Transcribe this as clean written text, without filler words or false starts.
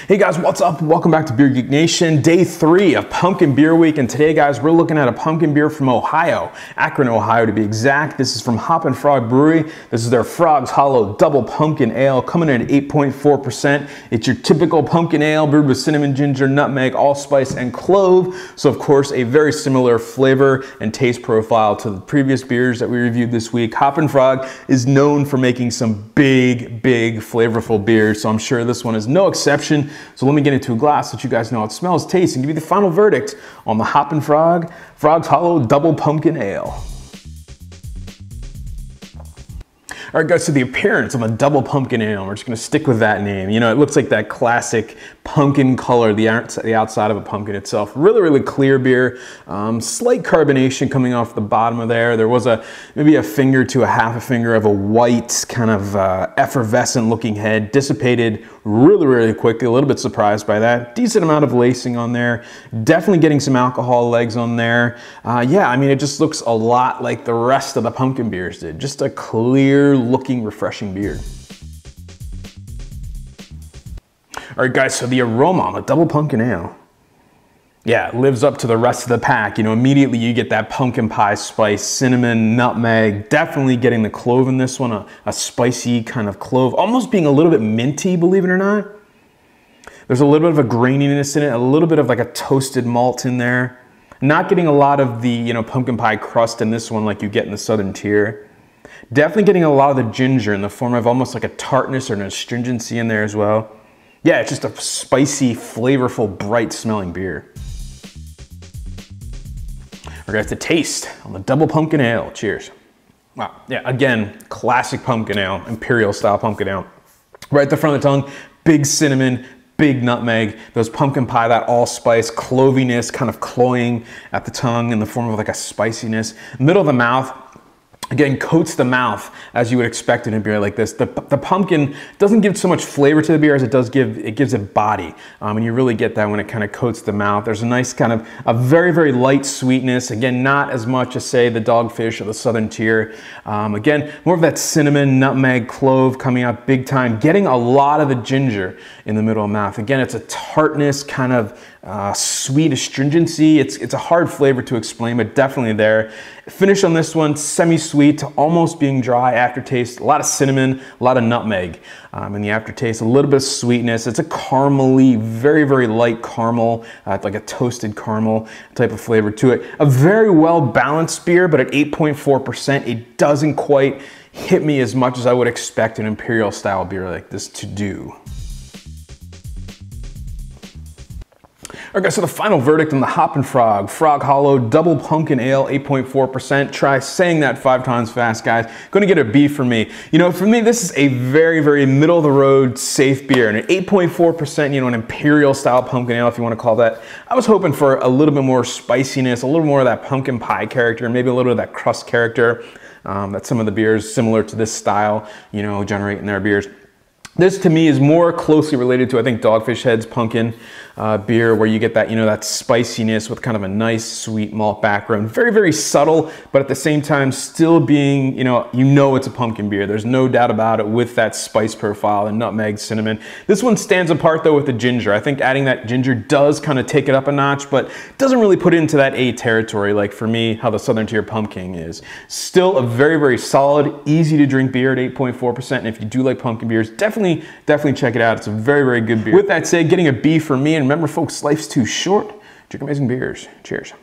Hey guys, what's up? Welcome back to Beer Geek Nation. Day 3 of Pumpkin Beer Week, and today guys, we're looking at a pumpkin beer from Ohio, Akron, Ohio to be exact. This is from Hoppin Frog Brewery. This is their Frog's Hollow Double Pumpkin Ale, coming in at 8.4%. It's your typical pumpkin ale brewed with cinnamon, ginger, nutmeg, allspice, and clove. So of course, a very similar flavor and taste profile to the previous beers that we reviewed this week. Hoppin Frog is known for making some big, flavorful beers, so I'm sure this one is no exception. So let me get into a glass so that you guys know how it smells, tastes, and give you the final verdict on the Hoppin Frog's Hollow Double Pumpkin Ale. All right guys, so the appearance on the Double Pumpkin Ale, we're just gonna stick with that name. You know, it looks like that classic pumpkin color, the outside of a pumpkin itself. Really clear beer. Slight carbonation coming off the bottom of there. There was maybe a finger to a half a finger of a white kind of effervescent looking head. Dissipated really quickly. A little bit surprised by that. Decent amount of lacing on there. Definitely getting some alcohol legs on there. Yeah, I mean, it just looks a lot like the rest of the pumpkin beers did. Just a clear looking, refreshing beer. All right guys, so the aroma on the Double Pumpkin Ale, yeah, it lives up to the rest of the pack. You know, immediately you get that pumpkin pie spice, cinnamon, nutmeg, definitely getting the clove in this one, a spicy kind of clove, almost being a little bit minty, believe it or not. There's a little bit of a graininess in it, a little bit of like a toasted malt in there. Not getting a lot of the, you know, pumpkin pie crust in this one like you get in the Southern Tier. Definitely getting a lot of the ginger in the form of almost like a tartness or an astringency in there as well. Yeah, it's just a spicy, flavorful, bright smelling beer. All right guys, the taste on the Double Pumpkin Ale. Cheers. Wow, yeah, again, classic pumpkin ale, imperial style pumpkin ale. Right at the front of the tongue, big cinnamon, big nutmeg, those pumpkin pie, that allspice, cloviness, kind of cloying at the tongue in the form of like a spiciness. Middle of the mouth, again, coats the mouth as you would expect in a beer like this. The pumpkin doesn't give so much flavor to the beer as it does it gives it body. And you really get that when it kind of coats the mouth. There's a nice kind of a very light sweetness. Again, not as much as say the Dogfish or the Southern Tier. Again, more of that cinnamon, nutmeg, clove coming out big time. Getting a lot of the ginger in the middle of the mouth. Again, it's a tartness, kind of sweet astringency. It's a hard flavor to explain, but definitely there. Finish on this one, semi-sweet to almost being dry aftertaste. A lot of cinnamon, a lot of nutmeg in the aftertaste. A little bit of sweetness. It's a caramely, very light caramel, like a toasted caramel type of flavor to it. A very well balanced beer, but at 8.4%, it doesn't quite hit me as much as I would expect an imperial style beer like this to do. All right guys, so the final verdict on the Hoppin Frog Hollow Double Pumpkin Ale, 8.4%. Try saying that 5 times fast, guys. Gonna get a B for me. You know, for me, this is a very middle of the road, safe beer. And at 8.4%, you know, an imperial style pumpkin ale, if you wanna call that. I was hoping for a little bit more spiciness, a little more of that pumpkin pie character, maybe a little bit of that crust character that some of the beers similar to this style, you know, generate in their beers. This to me is more closely related to, I think, Dogfish Head's pumpkin beer, where you get that, you know, that spiciness with kind of a nice sweet malt background. Very subtle, but at the same time still being, you know it's a pumpkin beer. There's no doubt about it with that spice profile and nutmeg, cinnamon. This one stands apart though with the ginger. I think adding that ginger does kind of take it up a notch, but doesn't really put it into that A territory like for me how the Southern Tier pumpkin is. Still a very solid, easy to drink beer at 8.4%, and if you do like pumpkin beers, definitely check it out. It's a very good beer. With that said, getting a B for me, and remember folks, life's too short. Drink amazing beers. Cheers.